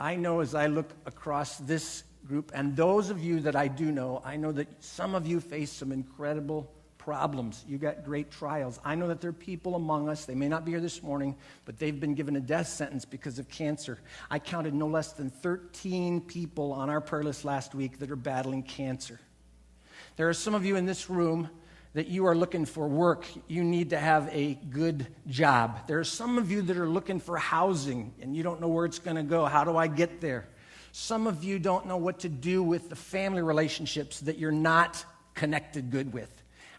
I know as I look across this group, and those of you that I do know, I know that some of you face some incredible problems. You got great trials. I know that there are people among us, they may not be here this morning, but they've been given a death sentence because of cancer. I counted no less than 13 people on our prayer list last week that are battling cancer. There are some of you in this room that you are looking for work. You need to have a good job. There are some of you that are looking for housing, and you don't know where it's going to go. How do I get there? Some of you don't know what to do with the family relationships that you're not connected good with.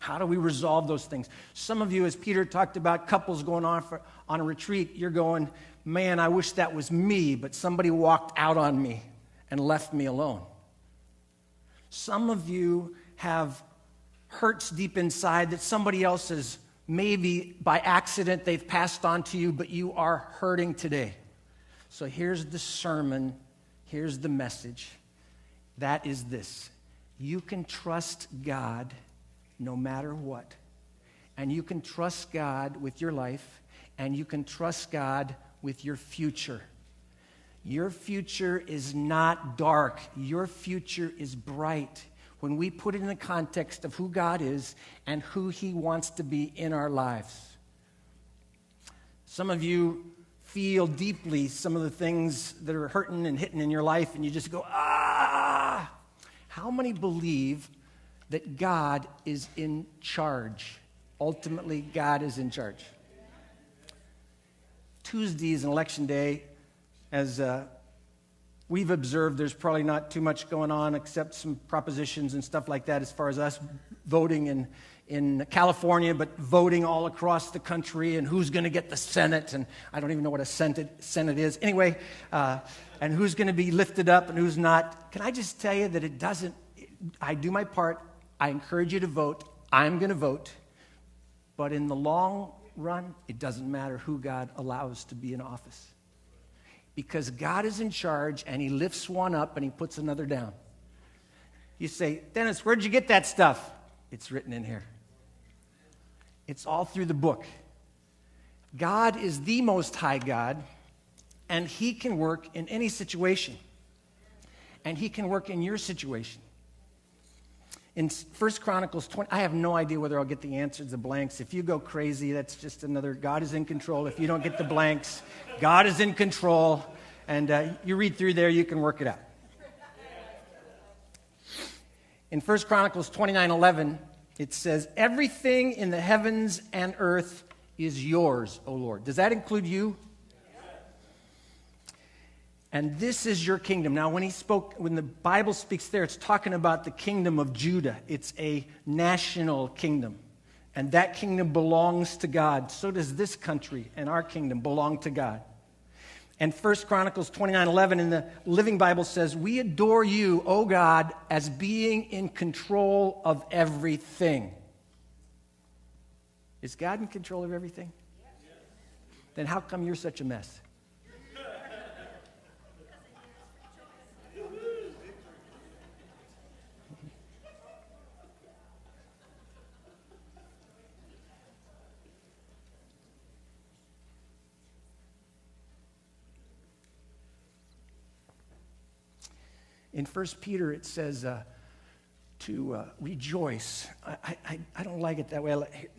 How do we resolve those things? Some of you, as Peter talked about couples going on a retreat, you're going, man, I wish that was me, but somebody walked out on me and left me alone. Some of you have hurts deep inside that somebody else has, maybe by accident, they've passed on to you, but you are hurting today. So here's the sermon, here's the message. That is this: you can trust God no matter what. And you can trust God with your life, and you can trust God with your future. Your future is not dark. Your future is bright when we put it in the context of who God is and who He wants to be in our lives. Some of you feel deeply some of the things that are hurting and hitting in your life, and you just go, ah! How many believe that God is in charge? Ultimately, God is in charge. Tuesday is an election day. As we've observed, there's probably not too much going on except some propositions and stuff like that as far as us voting in California, but voting all across the country, and who's going to get the Senate, and I don't even know what a Senate is. Anyway, and who's going to be lifted up and who's not. Can I just tell you that it doesn't, I do my part. I encourage you to vote. I'm going to vote. But in the long run, it doesn't matter who God allows to be in office. Because God is in charge, and He lifts one up and He puts another down. You say, Dennis, where'd you get that stuff? It's written in here. It's all through the book. God is the Most High God, and He can work in any situation. And He can work in your situation. In 1 Chronicles 20, I have no idea whether I'll get the answers, the blanks. If you go crazy, that's just another, God is in control. If you don't get the blanks, God is in control. And you read through there, you can work it out. In 1 Chronicles 29:11, it says, everything in the heavens and earth is yours, O Lord. Does that include you? And this is your kingdom. Now, when the Bible speaks there, it's talking about the kingdom of Judah. It's a national kingdom. And that kingdom belongs to God. So does this country and our kingdom belong to God. And 1 Chronicles 29:11 in the Living Bible says, we adore you, O God, as being in control of everything. Is God in control of everything? Then how come you're such a mess? In 1 Peter, it says to rejoice. I don't like it that way.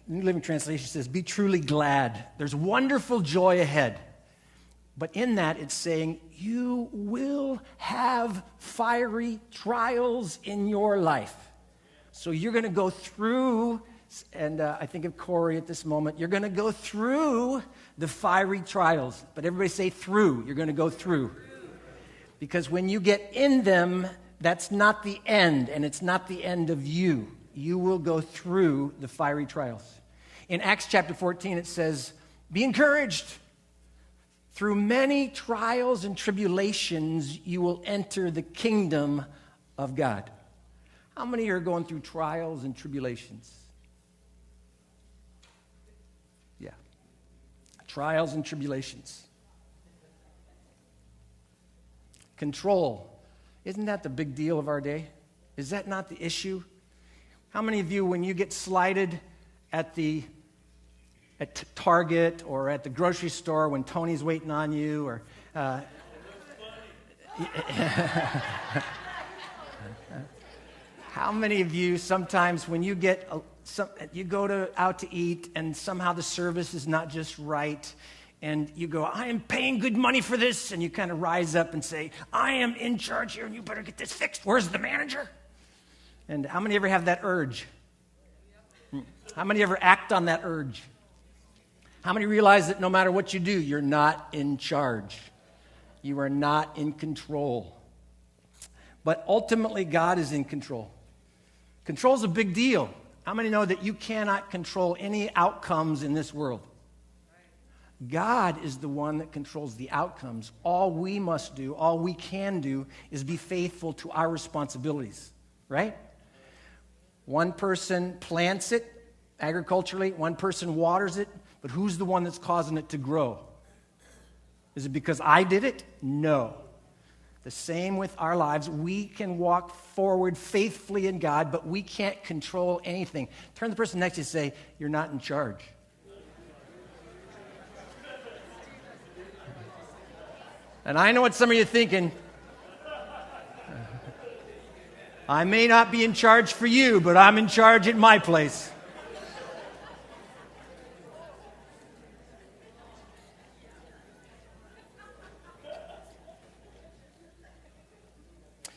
New Living Translation says, be truly glad. There's wonderful joy ahead. But in that, it's saying, you will have fiery trials in your life. So you're going to go through, and I think of Corey at this moment, you're going to go through the fiery trials. But everybody say through. You're going to go through. Because when you get in them, that's not the end, and it's not the end of you. You will go through the fiery trials. In Acts chapter 14, it says, be encouraged. Through many trials and tribulations, you will enter the kingdom of God. How many are going through trials and tribulations? Yeah. Trials and tribulations. Control. Isn't that the big deal of our day? Is that not the issue? How many of you, when you get slighted at Target or at the grocery store when Tony's waiting on you, or How many of you sometimes when you get you go out to eat and somehow the service is not just right and you go, I am paying good money for this, and you kind of rise up and say, I am in charge here and you better get this fixed. Where's the manager? And how many ever have that urge? How many ever act on that urge? How many realize that no matter what you do, you're not in charge? You are not in control. But ultimately, God is in control. Control is a big deal. How many know that you cannot control any outcomes in this world? God is the one that controls the outcomes. All we must do, all we can do, is be faithful to our responsibilities, right? One person plants it agriculturally, one person waters it, but who's the one that's causing it to grow? Is it because I did it? No. The same with our lives. We can walk forward faithfully in God, but we can't control anything. Turn to the person next to you and say, you're not in charge. And I know what some of you are thinking. I may not be in charge for you, but I'm in charge at my place.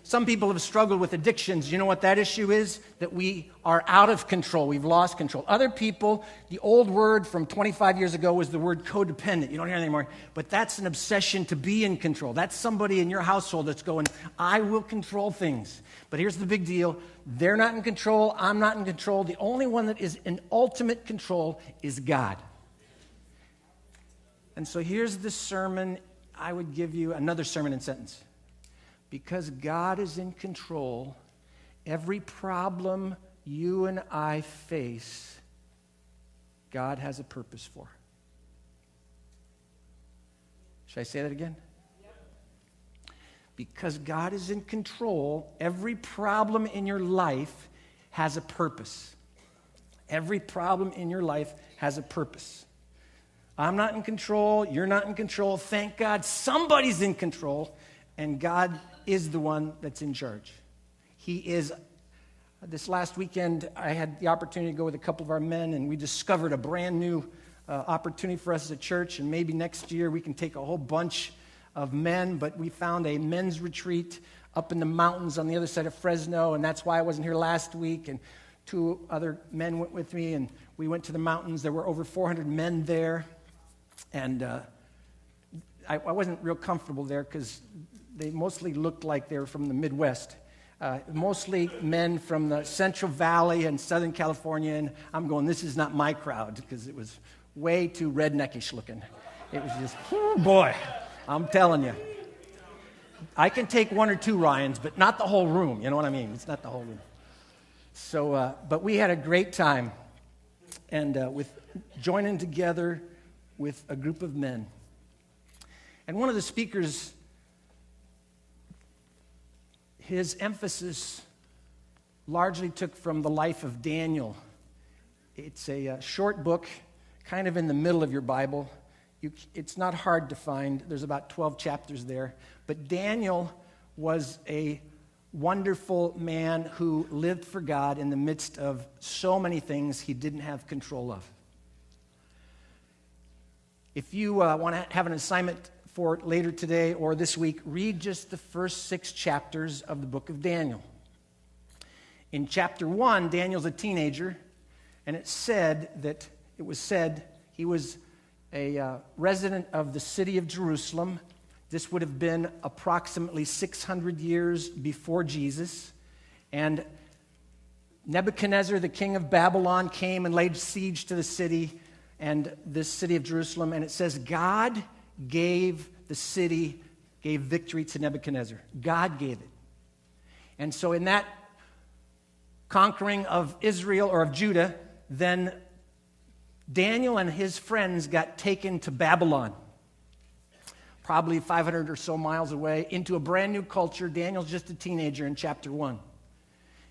Some people have struggled with addictions. You know what that issue is? That we are out of control. We've lost control. Other people, the old word from 25 years ago was the word codependent. You don't hear it anymore. But that's an obsession to be in control. That's somebody in your household that's going, I will control things. But here's the big deal. They're not in control. I'm not in control. The only one that is in ultimate control is God. And so here's the sermon. I would give you another sermon in sentence. Because God is in control, every problem you and I face, God has a purpose for. Should I say that again? Because God is in control, every problem in your life has a purpose. Every problem in your life has a purpose. I'm not in control, you're not in control. Thank God somebody's in control, and God is the one that's in charge. He is. This last weekend, I had the opportunity to go with a couple of our men, and we discovered a brand new opportunity for us as a church, and maybe next year we can take a whole bunch of men, but we found a men's retreat up in the mountains on the other side of Fresno, and that's why I wasn't here last week, and 2 other men went with me, and we went to the mountains. There were over 400 men there, and I wasn't real comfortable there because they mostly looked like they were from the Midwest. Mostly men from the Central Valley and Southern California, and I'm going, this is not my crowd, because it was way too redneckish looking. It was just, oh boy, I'm telling you. I can take 1 or 2 Ryans, but not the whole room, you know what I mean? It's not the whole room. So, but we had a great time, and with joining together with a group of men. And one of the speakers, his emphasis largely took from the life of Daniel. It's a short book, kind of in the middle of your Bible. It's not hard to find. There's about 12 chapters there. But Daniel was a wonderful man who lived for God in the midst of so many things he didn't have control of. If you want to have an assignment for later today or this week, read just the first 6 chapters of the book of Daniel. In chapter 1, Daniel's a teenager, and it was said he was a resident of the city of Jerusalem. This would have been approximately 600 years before Jesus. And Nebuchadnezzar, the king of Babylon, came and laid siege to the city and this city of Jerusalem. And it says God gave victory to Nebuchadnezzar. God gave it. And so in that conquering of Israel or of Judah, then Daniel and his friends got taken to Babylon, probably 500 or so miles away, into a brand new culture. Daniel's just a teenager in chapter 1.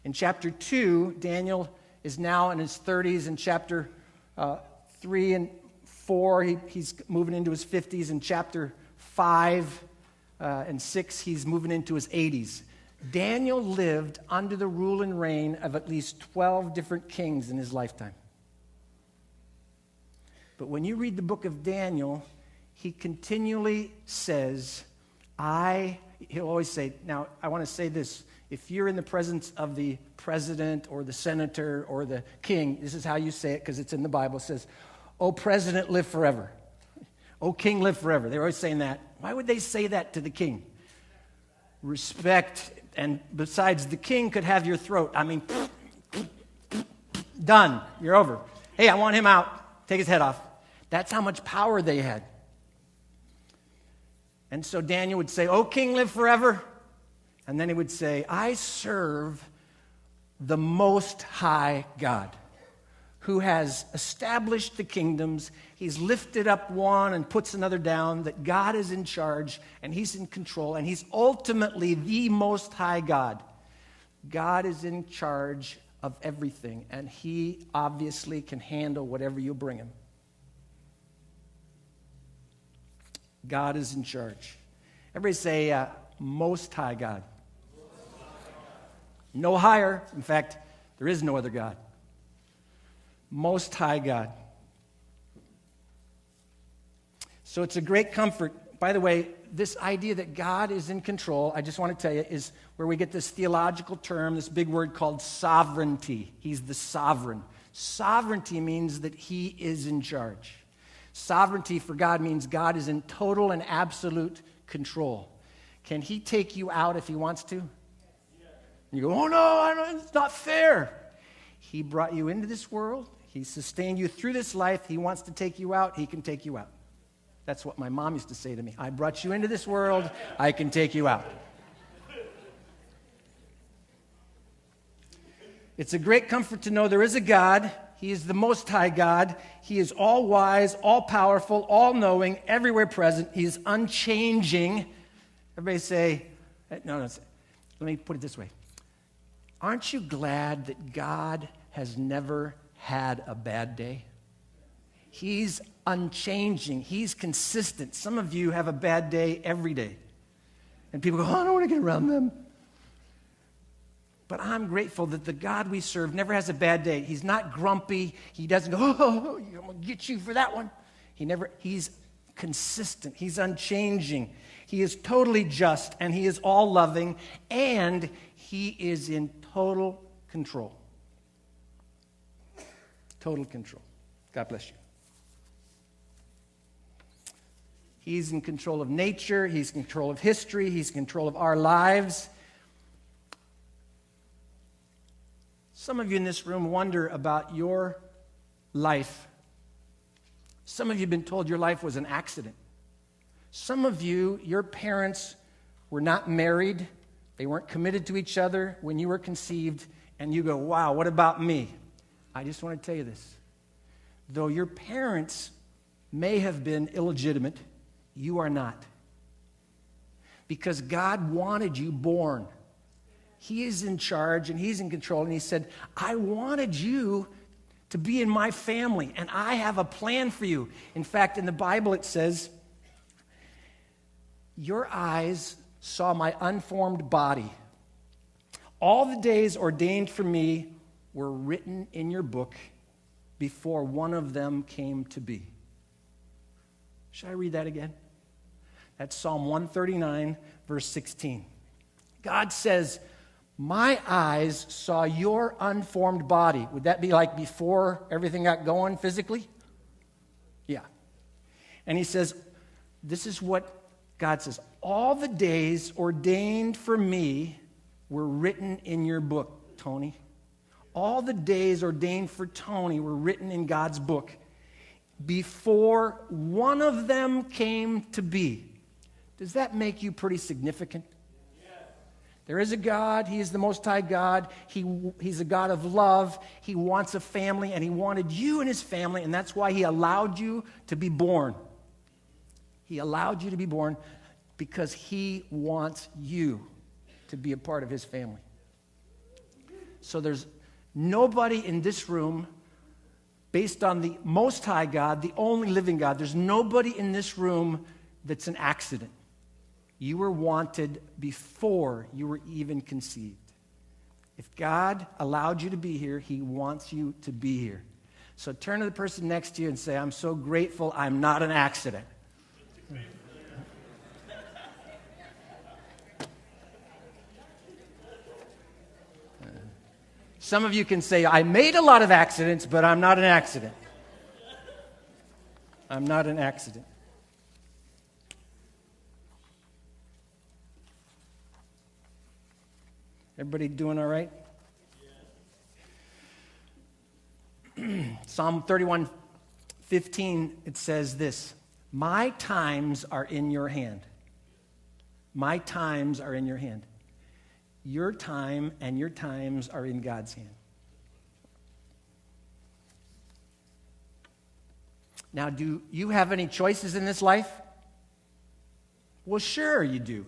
In chapter 2, Daniel is now in his 30s. In chapter 3 and 4, he's moving into his 50s. In chapter 5, and 6, he's moving into his 80s. Daniel lived under the rule and reign of at least 12 different kings in his lifetime. But when you read the book of Daniel, he continually says, he'll always say, now I want to say this, if you're in the presence of the president or the senator or the king, this is how you say it because it's in the Bible. It says, "Oh, president, live forever. Oh, king, live forever." They're always saying that. Why would they say that to the king? Respect. And besides, the king could have your throat. I mean, done. You're over. Hey, I want him out. Take his head off. That's how much power they had. And so Daniel would say, "Oh, king, live forever." And then he would say, "I serve the Most High God, who has established the kingdoms. He's lifted up one and puts another down, that God is in charge, and he's in control, and he's ultimately the Most High God. God is in charge of everything, and he obviously can handle whatever you bring him. God is in charge." Everybody say, Most High God. No higher. In fact, there is no other God. Most High God. So it's a great comfort. By the way, this idea that God is in control, I just want to tell you, is where we get this theological term, this big word called sovereignty. He's the sovereign. Sovereignty means that he is in charge. Sovereignty for God means God is in total and absolute control. Can he take you out if he wants to? You go, "Oh no, it's not fair." He brought you into this world. He sustained you through this life. He wants to take you out. He can take you out. That's what my mom used to say to me. "I brought you into this world. I can take you out." It's a great comfort to know there is a God. He is the Most High God. He is all wise, all powerful, all knowing, everywhere present. He is unchanging. Everybody say, no, let me put it this way. Aren't you glad that God has never had a bad day? He's unchanging. He's consistent. Some of you have a bad day every day. And people go, "Oh, I don't want to get around them." But I'm grateful that the God we serve never has a bad day. He's not grumpy. He doesn't go, "Oh, I'm going to get you for that one." He's consistent. He's unchanging. He is totally just, and he is all loving, and he is in total control. Total control. God bless you. He's in control of nature. He's in control of history. He's in control of our lives. Some of you in this room wonder about your life. Some of you have been told your life was an accident. Some of you, your parents were not married. They weren't committed to each other when you were conceived. And you go, "Wow, what about me?" I just want to tell you this. Though your parents may have been illegitimate, you are not. Because God wanted you born. He is in charge and he's in control. And he said, "I wanted you to be in my family, and I have a plan for you." In fact, in the Bible it says, "Your eyes saw my unformed body. All the days ordained for me were written in your book before one of them came to be." Should I read that again? That's Psalm 139, verse 16. God says, "My eyes saw your unformed body." Would that be like before everything got going physically? Yeah. And he says, this is what God says, "All the days ordained for me were written in your book, Tony." All the days ordained for Tony were written in God's book before one of them came to be. Does that make you pretty significant? There is a God. He is the Most High God. He's a God of love. He wants a family, and he wanted you and his family, and that's why he allowed you to be born. He allowed you to be born because he wants you to be a part of his family. So there's nobody in this room, based on the Most High God, the only living God, there's nobody in this room that's an accident. You were wanted before you were even conceived. If God allowed you to be here, he wants you to be here. So turn to the person next to you and say, I'm so grateful I'm not an accident. Some of you can say, I made a lot of accidents, but I'm not an accident. I'm not an accident. Everybody doing all right? Psalm 31:15, it says this, my times are in your hand. My times are in your hand. Your time and your times are in God's hand. Now, do you have any choices in this life? Well, sure you do.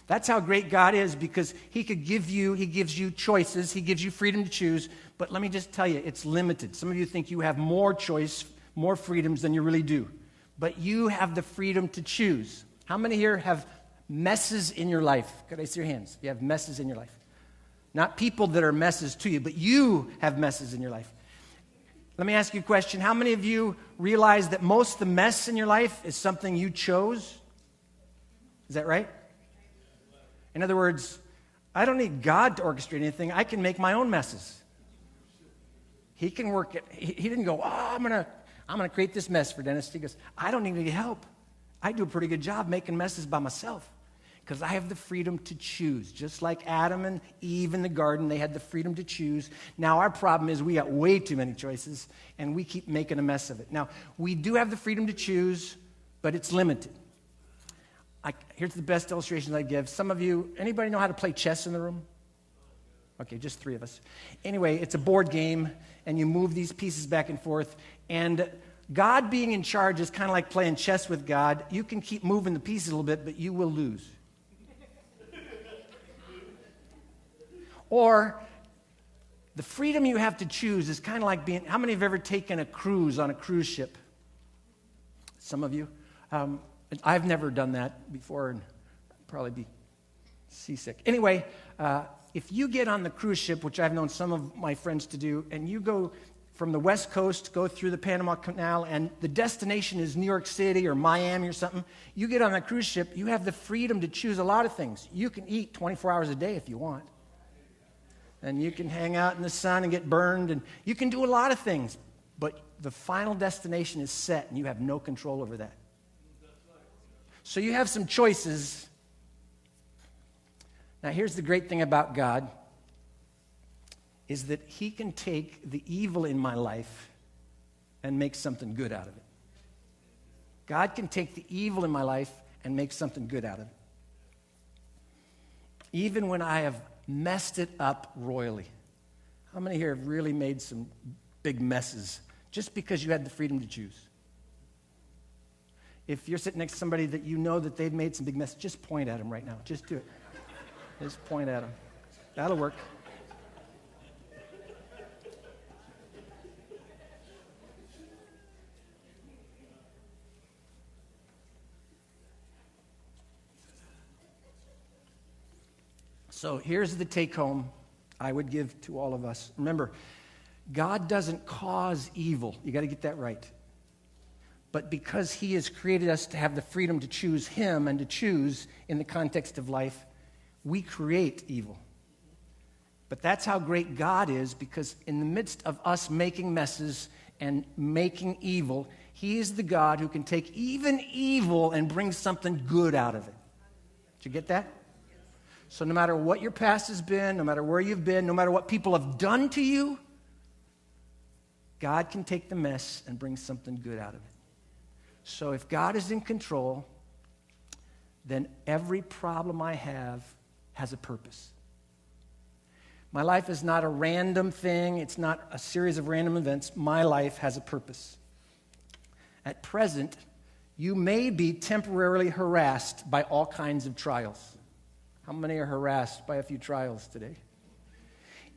That's how great God is, because he gives you choices, he gives you freedom to choose, but let me just tell you, it's limited. Some of you think you have more choice, more freedoms than you really do, but you have the freedom to choose. How many here have messes in your life? Could I see your hands? You have messes in your life. Not people that are messes to you, but you have messes in your life. Let me ask you a question. How many of you realize that most of the mess in your life is something you chose? Is that right? In other words, I don't need God to orchestrate anything. I can make my own messes. He can work it. He didn't go, I'm gonna create this mess for Dennis. He goes, I don't need any help. I do a pretty good job making messes by myself because I have the freedom to choose. Just like Adam and Eve in the garden, they had the freedom to choose. Now our problem is we got way too many choices and we keep making a mess of it. Now, we do have the freedom to choose, but it's limited. Here's the best illustration I give. Some of you, anybody know how to play chess in the room? Okay, just three of us. Anyway, it's a board game, and you move these pieces back and forth. And God being in charge is kind of like playing chess with God. You can keep moving the pieces a little bit, but you will lose. Or the freedom you have to choose is kind of like being, how many have ever taken a cruise on a cruise ship? Some of you. I've never done that before and probably be seasick. Anyway, if you get on the cruise ship, which I've known some of my friends to do, and you go from the West Coast, go through the Panama Canal, and the destination is New York City or Miami or something, you get on that cruise ship, you have the freedom to choose a lot of things. You can eat 24 hours a day if you want. And you can hang out in the sun and get burned, and you can do a lot of things. But the final destination is set, and you have no control over that. So you have some choices. Now, here's the great thing about God, is that he can take the evil in my life and make something good out of it. God can take the evil in my life and make something good out of it. Even when I have messed it up royally. How many here have really made some big messes just because you had the freedom to choose? If you're sitting next to somebody that you know that they've made some big messes, just point at them right now. Just do it. Just point at them. That'll work. So here's the take home I would give to all of us. Remember, God doesn't cause evil. You got to get that right. But because he has created us to have the freedom to choose him and to choose in the context of life, we create evil. But that's how great God is, because in the midst of us making messes and making evil, he is the God who can take even evil and bring something good out of it. Did you get that? So no matter what your past has been, no matter where you've been, no matter what people have done to you, God can take the mess and bring something good out of it. So if God is in control, then every problem I have has a purpose. My life is not a random thing. It's not a series of random events. My life has a purpose. At present, you may be temporarily harassed by all kinds of trials. How many are harassed by a few trials today?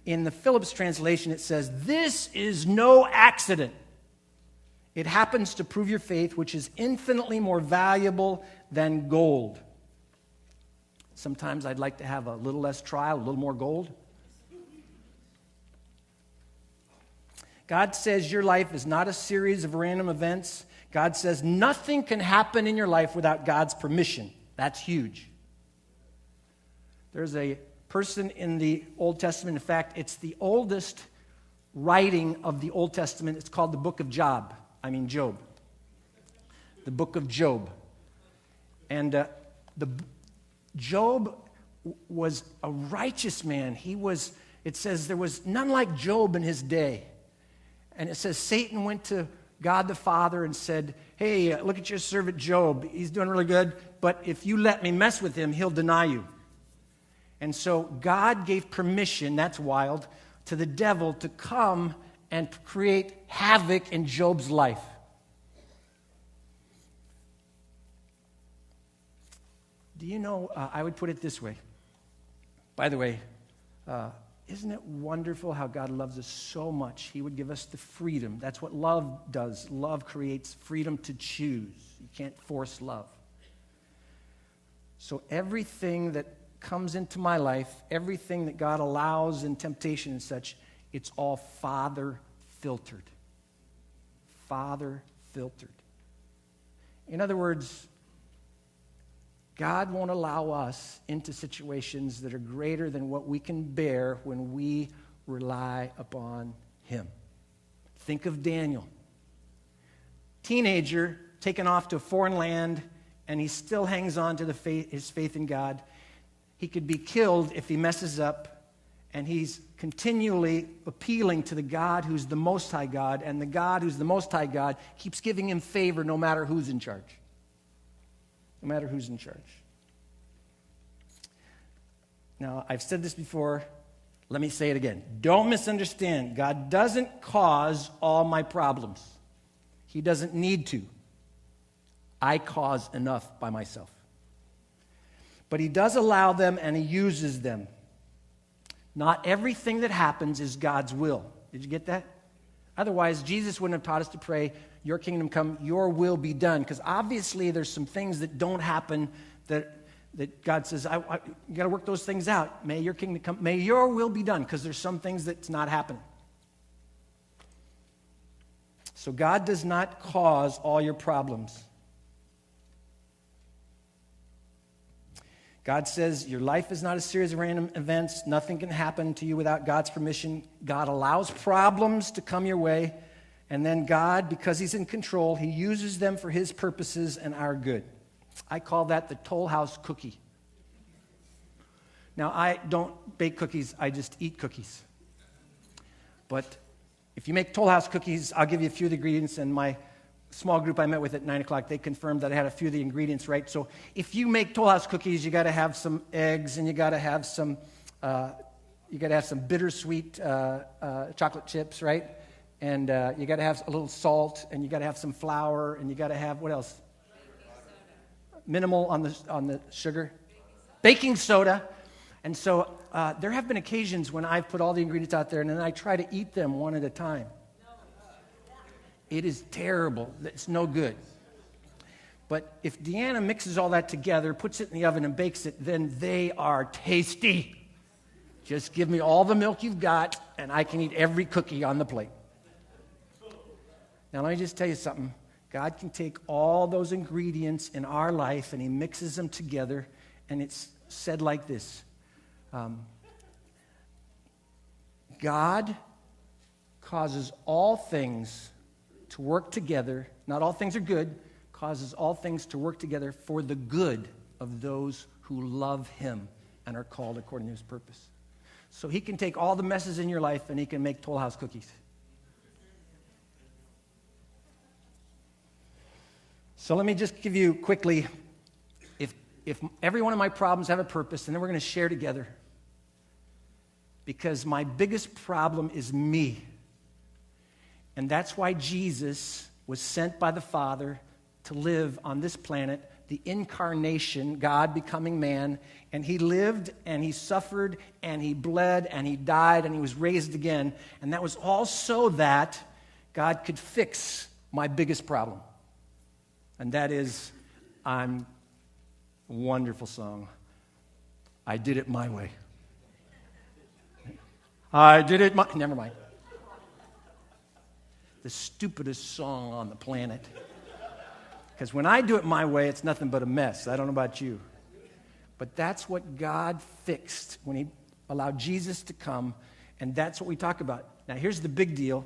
In the Phillips translation, it says, "This is no accident. It happens to prove your faith, which is infinitely more valuable than gold." Sometimes I'd like to have a little less trial, a little more gold. God says your life is not a series of random events. God says nothing can happen in your life without God's permission. That's huge. There's a person in the Old Testament. In fact, it's the oldest writing of the Old Testament. It's called the book of Job. The book of Job. And Job was a righteous man. It says there was none like Job in his day. And it says Satan went to God the Father and said, hey, look at your servant Job. He's doing really good, but if you let me mess with him, he'll deny you. And so God gave permission, that's wild, to the devil to come and create havoc in Job's life. Do you know, I would put it this way. By the way, isn't it wonderful how God loves us so much? He would give us the freedom. That's what love does. Love creates freedom to choose. You can't force love. So everything that comes into my life, everything that God allows in temptation and such, it's all Father filtered. Father filtered. In other words, God won't allow us into situations that are greater than what we can bear when we rely upon Him. Think of Daniel. Teenager taken off to a foreign land, and he still hangs on to his faith in God. He could be killed if he messes up, and he's continually appealing to the God who's the Most High God, and the God who's the Most High God keeps giving him favor no matter who's in charge. No matter who's in charge. Now, I've said this before. Let me say it again. Don't misunderstand. God doesn't cause all my problems. He doesn't need to. I cause enough by myself. But He does allow them, and He uses them. Not everything that happens is God's will. Did you get that? Otherwise, Jesus wouldn't have taught us to pray, your kingdom come, your will be done. Because obviously there's some things that don't happen that God says, you got to work those things out. May your kingdom come, may your will be done. Because there's some things that's not happening. So God does not cause all your problems. God says your life is not a series of random events. Nothing can happen to you without God's permission. God allows problems to come your way. And then God, because He's in control, He uses them for His purposes and our good. I call that the Toll House cookie. Now, I don't bake cookies. I just eat cookies. But if you make Toll House cookies, I'll give you a few of the ingredients, and my small group I met with at 9 o'clock, they confirmed that I had a few of the ingredients right. So if you make Toll House cookies, you got to have some eggs, and you got to have some bittersweet chocolate chips, right? And you got to have a little salt, and you got to have some flour, and you got to have what else? Minimal on the sugar, baking soda. And so there have been occasions when I've put all the ingredients out there, and then I try to eat them one at a time. It is terrible. It's no good. But if Deanna mixes all that together, puts it in the oven and bakes it, then they are tasty. Just give me all the milk you've got, and I can eat every cookie on the plate. Now, let me just tell you something. God can take all those ingredients in our life, and He mixes them together, and it's said like this. God causes all things to work together, not all things are good, causes all things to work together for the good of those who love Him and are called according to His purpose. So He can take all the messes in your life and He can make Toll House cookies. So let me just give you quickly, if every one of my problems have a purpose, and then we're going to share together. Because my biggest problem is me. And that's why Jesus was sent by the Father to live on this planet, the incarnation, God becoming man. And He lived, and He suffered, and He bled, and He died, and He was raised again. And that was all so that God could fix my biggest problem. And that is, a wonderful song. I did it my way. I did it my... Never mind. The stupidest song on the planet. Because when I do it my way, it's nothing but a mess. I don't know about you. But that's what God fixed when he allowed Jesus to come, and that's what we talk about. Now, here's the big deal.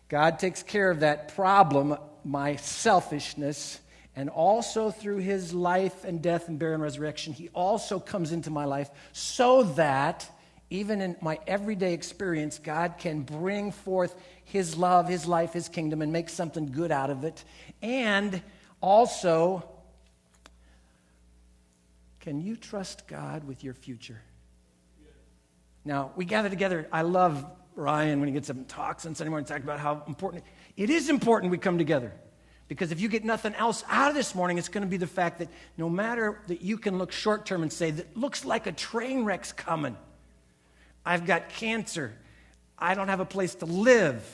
God takes care of that problem, my selfishness, and also through his life and death and burial and resurrection, he also comes into my life so that even in my everyday experience, God can bring forth his love, his life, his kingdom, and make something good out of it. And also, can you trust God with your future? Now, we gather together. I love Ryan when he gets up and talks on Sunday morning, talk about how important it is important we come together. Because if you get nothing else out of this morning, it's going to be the fact that no matter that you can look short term and say, that looks like a train wreck's coming. I've got cancer. I don't have a place to live.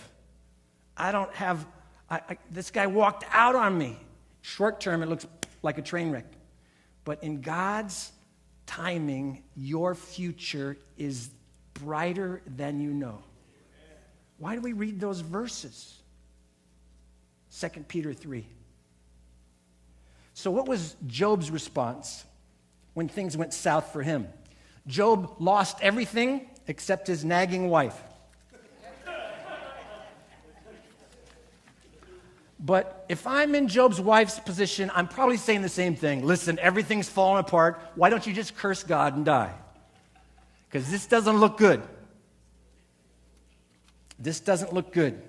I don't have, this guy walked out on me. Short term, it looks like a train wreck. But in God's timing, your future is brighter than you know. Why do we read those verses? 2 Peter 3. So what was Job's response when things went south for him? Job lost everything except his nagging wife. But if I'm in Job's wife's position, I'm probably saying the same thing. Listen, everything's falling apart. Why don't you just curse God and die? Because this doesn't look good. This doesn't look good.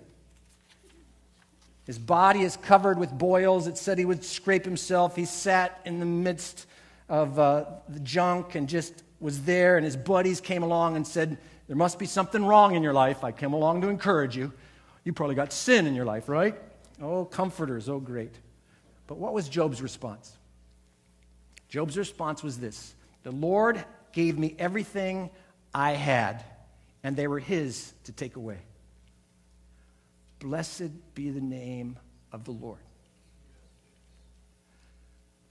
His body is covered with boils. It said he would scrape himself. He sat in the midst of the junk and just was there, and his buddies came along and said, there must be something wrong in your life. I came along to encourage you. You probably got sin in your life, right? Oh, comforters, oh, great. But what was Job's response? Job's response was this: the Lord gave me everything I had, and they were his to take away. Blessed be the name of the Lord.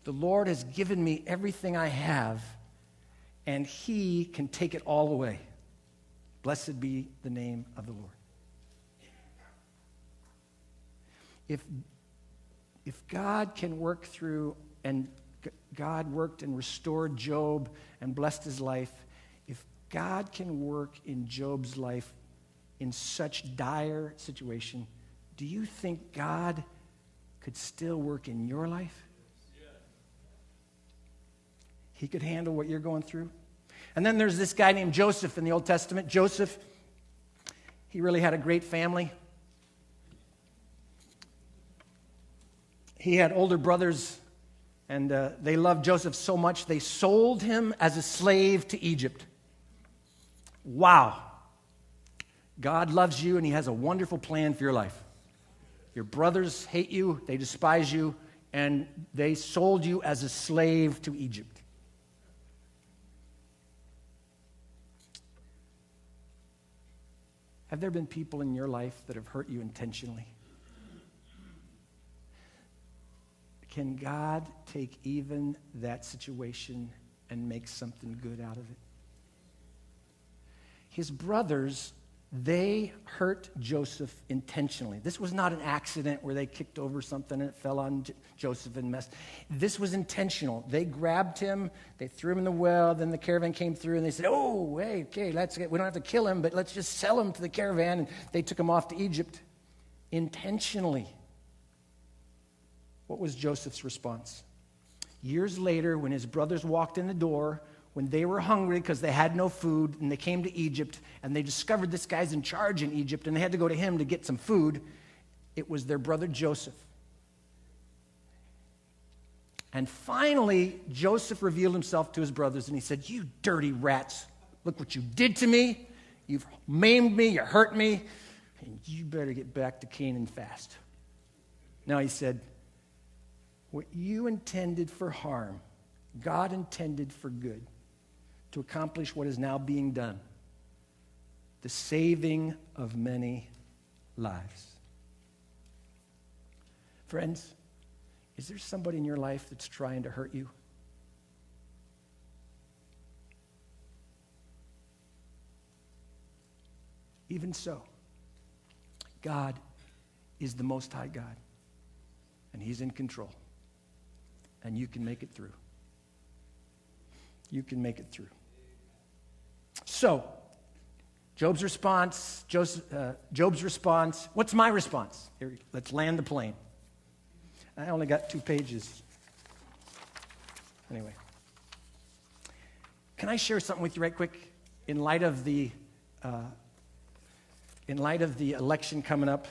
The Lord has given me everything I have, and he can take it all away. Blessed be the name of the Lord. If God can work through, and God worked and restored Job and blessed his life, if God can work in Job's life in such dire situation, do you think God could still work in your life? He could handle what you're going through. And then there's this guy named Joseph in the Old Testament. Joseph, he really had a great family. He had older brothers, and they loved Joseph so much they sold him as a slave to Egypt. Wow. God loves you, and he has a wonderful plan for your life. Your brothers hate you, they despise you, and they sold you as a slave to Egypt. Have there been people in your life that have hurt you intentionally? Can God take even that situation and make something good out of it? His brothers, they hurt Joseph intentionally. This was not an accident where they kicked over something and it fell on Joseph and messed. This was intentional. They grabbed him, they threw him in the well, then the caravan came through and they said, oh, hey, okay, we don't have to kill him, but let's just sell him to the caravan. And they took him off to Egypt intentionally. What was Joseph's response? Years later, when his brothers walked in the door, when they were hungry because they had no food, and they came to Egypt, and they discovered this guy's in charge in Egypt, and they had to go to him to get some food, it was their brother Joseph. And finally, Joseph revealed himself to his brothers, and he said, you dirty rats, look what you did to me. You've maimed me, you hurt me, and you better get back to Canaan fast. Now he said, what you intended for harm, God intended for good, to accomplish what is now being done, the saving of many lives. Friends, is there somebody in your life that's trying to hurt you? Even so, God is the Most High God, and He's in control, and you can make it through. You can make it through. So, Job's response. What's my response? Here, let's land the plane. I only got 2 pages. Anyway. Can I share something with you right quick? In light of the election coming up,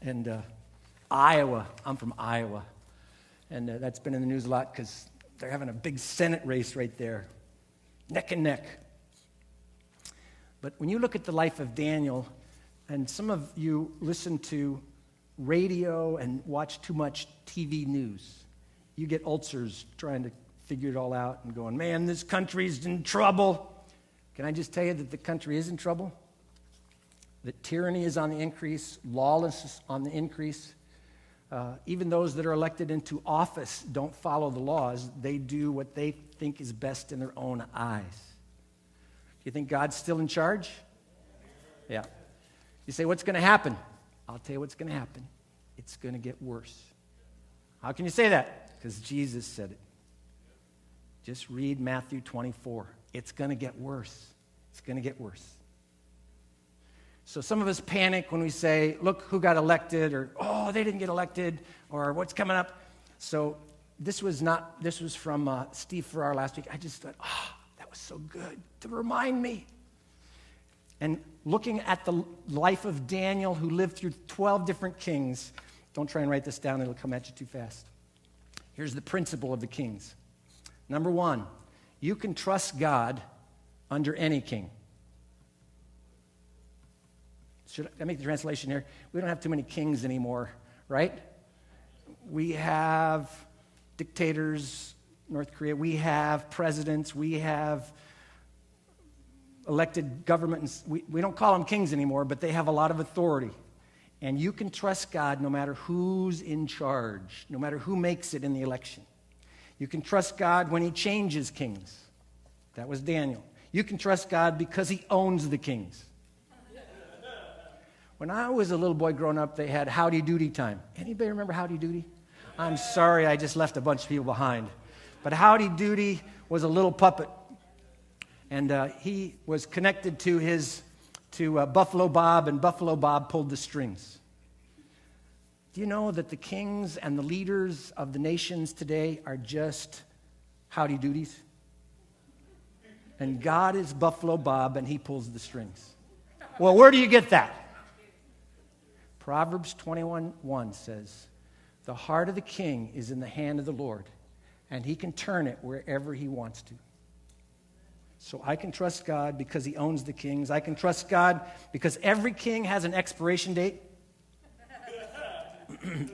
and Iowa, I'm from Iowa, and that's been in the news a lot because they're having a big Senate race right there, neck and neck. But when you look at the life of Daniel, and some of you listen to radio and watch too much TV news, you get ulcers trying to figure it all out and going, man, this country's in trouble. Can I just tell you that the country is in trouble? That tyranny is on the increase, lawlessness on the increase. Even those that are elected into office don't follow the laws. They do what they think is best in their own eyes. You think God's still in charge? Yeah. You say, what's going to happen? I'll tell you what's going to happen. It's going to get worse. How can you say that? Because Jesus said it. Just read Matthew 24. It's going to get worse. It's going to get worse. So some of us panic when we say, look who got elected, or, oh, they didn't get elected, or what's coming up. So this was from Steve Farrar last week. I just thought, that was so good to remind me. And looking at the life of Daniel, who lived through 12 different kings, don't try and write this down, it'll come at you too fast. Here's the principle of the kings. Number 1, you can trust God under any king. Should I make the translation here? We don't have too many kings anymore, right? We have dictators, North Korea. We have presidents. We have elected governments. We don't call them kings anymore, but they have a lot of authority. And you can trust God no matter who's in charge, no matter who makes it in the election. You can trust God when He changes kings. That was Daniel. You can trust God because He owns the kings. When I was a little boy growing up, they had Howdy Doody time. Anybody remember Howdy Doody? I'm sorry, I just left a bunch of people behind. But Howdy Doody was a little puppet. And he was connected to Buffalo Bob, and Buffalo Bob pulled the strings. Do you know that the kings and the leaders of the nations today are just Howdy Doodies? And God is Buffalo Bob, and He pulls the strings. Well, where do you get that? Proverbs 21:1 says, the heart of the king is in the hand of the Lord, and He can turn it wherever He wants to. So I can trust God because He owns the kings. I can trust God because every king has an expiration date.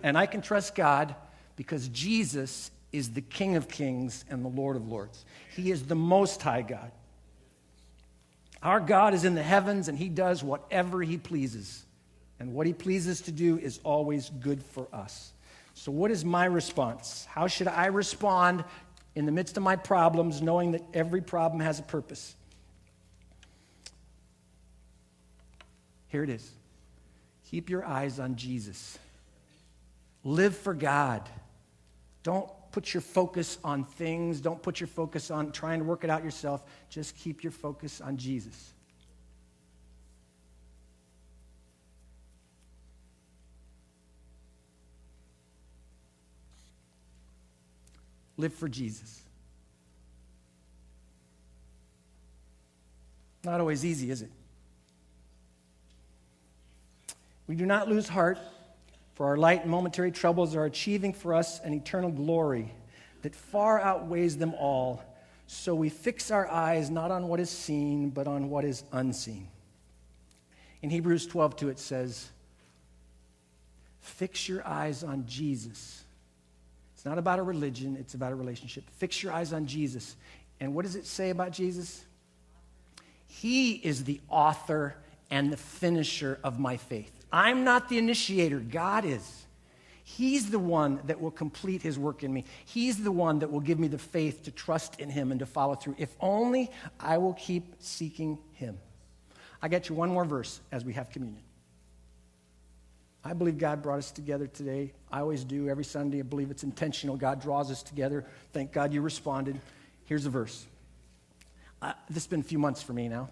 And I can trust God because Jesus is the King of kings and the Lord of lords. He is the Most High God. Our God is in the heavens, and He does whatever He pleases. And what He pleases to do is always good for us. So what is my response? How should I respond in the midst of my problems, knowing that every problem has a purpose? Here it is. Keep your eyes on Jesus. Live for God. Don't put your focus on things. Don't put your focus on trying to work it out yourself. Just keep your focus on Jesus. Live for Jesus. Not always easy, is it? We do not lose heart, for our light and momentary troubles are achieving for us an eternal glory that far outweighs them all. So we fix our eyes not on what is seen, but on what is unseen. In Hebrews 12:2 it says, fix your eyes on Jesus. It's not about a religion, it's about a relationship. Fix your eyes on Jesus. And what does it say about Jesus? He is the author and the finisher of my faith. I'm not the initiator, God is. He's the one that will complete His work in me. He's the one that will give me the faith to trust in Him and to follow through. If only I will keep seeking Him. I got you one more verse as we have communion. I believe God brought us together today. I always do every Sunday. I believe it's intentional. God draws us together. Thank God you responded. Here's the verse. This has been a few months for me now.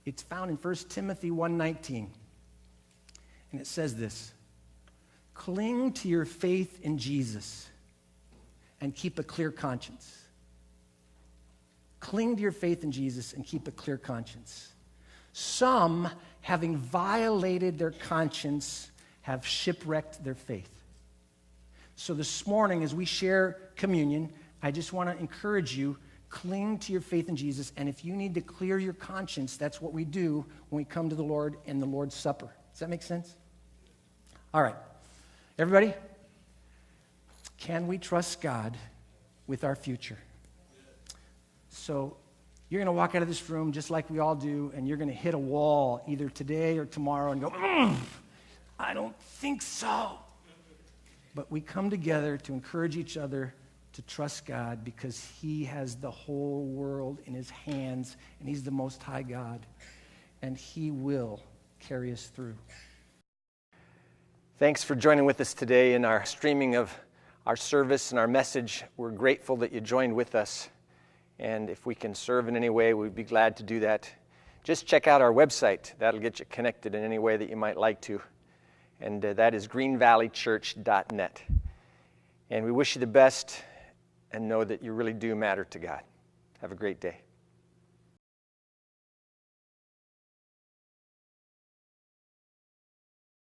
It's found in 1 Timothy 1:19. And it says this: cling to your faith in Jesus and keep a clear conscience. Cling to your faith in Jesus and keep a clear conscience. Some, having violated their conscience, have shipwrecked their faith. So this morning, as we share communion, I just want to encourage you, cling to your faith in Jesus, and if you need to clear your conscience, that's what we do when we come to the Lord in the Lord's Supper. Does that make sense? All right. Everybody, can we trust God with our future? So you're going to walk out of this room just like we all do, and you're going to hit a wall either today or tomorrow and go, I don't think so. But we come together to encourage each other to trust God because He has the whole world in His hands, and He's the Most High God, and He will carry us through. Thanks for joining with us today in our streaming of our service and our message. We're grateful that you joined with us. And if we can serve in any way, we'd be glad to do that. Just check out our website. That'll get you connected in any way that you might like to. And that is greenvalleychurch.net. And we wish you the best and know that you really do matter to God. Have a great day.